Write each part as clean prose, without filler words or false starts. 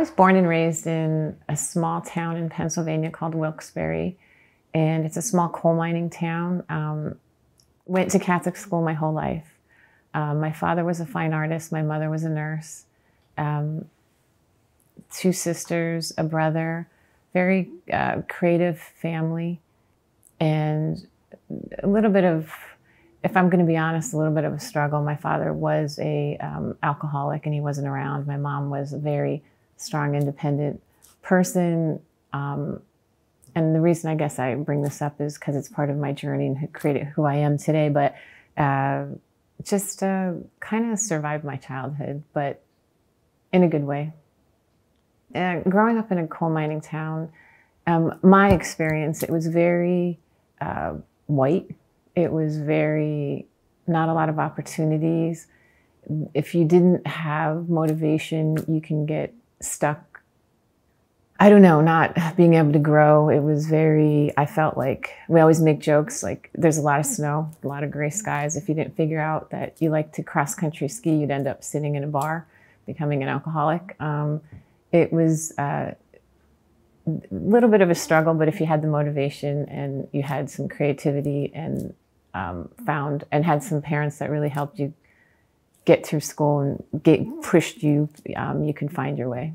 was born and raised in a small town in Pennsylvania called Wilkes-Barre, and it's a small coal mining town. Went to Catholic school my whole life. My father was a fine artist. My mother was a nurse. 2 sisters, a brother, very creative family, and a little bit of, if I'm going to be honest, a little bit of a struggle. My father was a alcoholic and he wasn't around. My mom was a very strong, independent person. And the reason I guess I bring this up is because it's part of my journey and created who I am today. But just kind of survived my childhood, but in a good way. Growing up in a coal mining town, my experience, it was very white. It was very, not a lot of opportunities. If you didn't have motivation, you can get stuck, I don't know, not being able to grow. It was very, I felt like, we always make jokes, like there's a lot of snow, a lot of gray skies. If you didn't figure out that you like to cross-country ski, you'd end up sitting in a bar, becoming an alcoholic. It was a little bit of a struggle, but if you had the motivation and you had some creativity and found and had some parents that really helped you get through school and pushed you, you can find your way.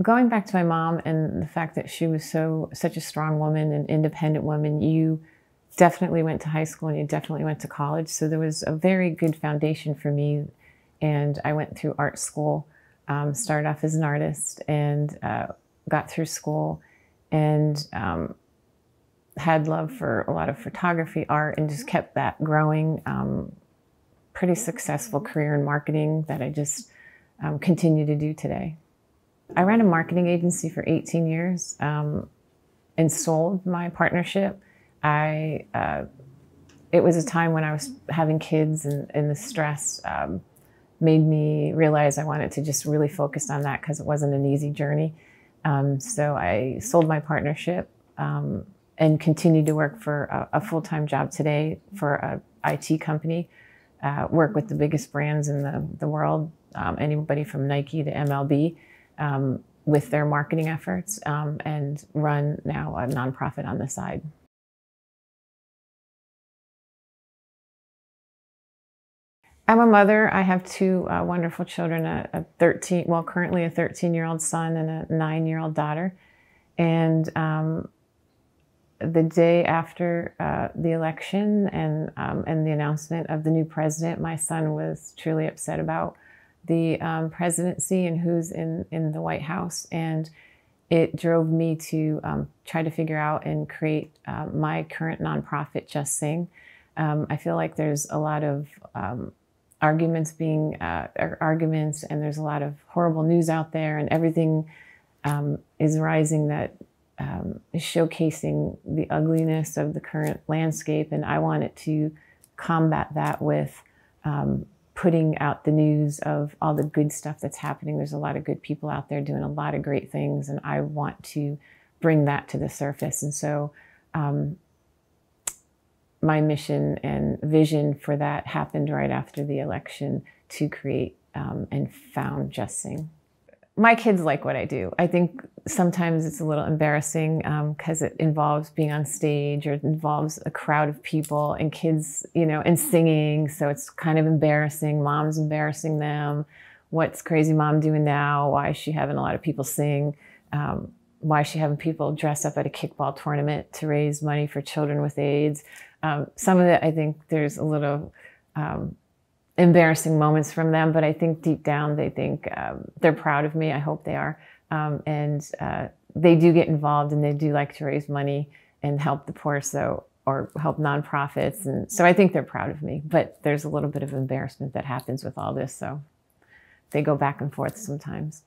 Going back to my mom and the fact that she was such a strong woman, an independent woman, you definitely went to high school and you definitely went to college. So there was a very good foundation for me. And I went through art school, started off as an artist and got through school and had love for a lot of photography, art, and just kept that growing. Pretty successful career in marketing that I just continue to do today. I ran a marketing agency for 18 years and sold my partnership. It was a time when I was having kids and the stress made me realize I wanted to just really focus on that because it wasn't an easy journey. So I sold my partnership and continued to work for a full-time job today for an IT company, work with the biggest brands in the world, anybody from Nike to MLB, with their marketing efforts, and run now a nonprofit on the side. I'm a mother. I have 2 wonderful children, currently a 13-year-old son and a 9-year-old daughter. And the day after the election and the announcement of the new president, my son was truly upset about the presidency and who's in the White House. And it drove me to try to figure out and create my current nonprofit, JustSing. I feel like there's a lot of arguments and there's a lot of horrible news out there, and everything is rising that is showcasing the ugliness of the current landscape. And I wanted to combat that with putting out the news of all the good stuff that's happening. There's a lot of good people out there doing a lot of great things, and I want to bring that to the surface. And so my mission and vision for that happened right after the election to create and found JustSing. My kids like what I do. I think sometimes it's a little embarrassing because it involves being on stage, or it involves a crowd of people and kids, and singing. So it's kind of embarrassing. Mom's embarrassing them. What's crazy mom doing now? Why is she having a lot of people sing? Why is she having people dress up at a kickball tournament to raise money for children with AIDS? Some of it, I think there's a little embarrassing moments from them, but I think deep down they think they're proud of me. I hope they are. And they do get involved and they do like to raise money and help the poor, or help nonprofits. And so I think they're proud of me, but there's a little bit of embarrassment that happens with all this. So they go back and forth sometimes.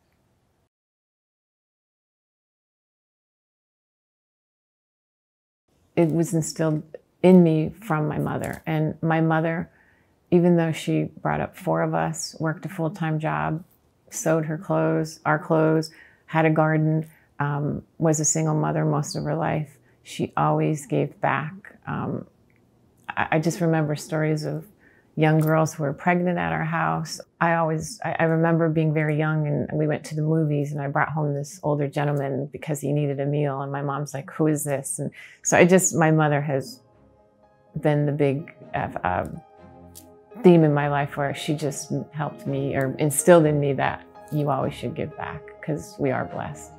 It was instilled in me from my mother. And my mother, even though she brought up 4 of us, worked a full-time job, sewed our clothes, had a garden, was a single mother most of her life, she always gave back. I just remember stories of, young girls who were pregnant at our house. I remember being very young and we went to the movies and I brought home this older gentleman because he needed a meal and my mom's like, who is this? And so my mother has been the big theme in my life where she just helped me or instilled in me that you always should give back because we are blessed.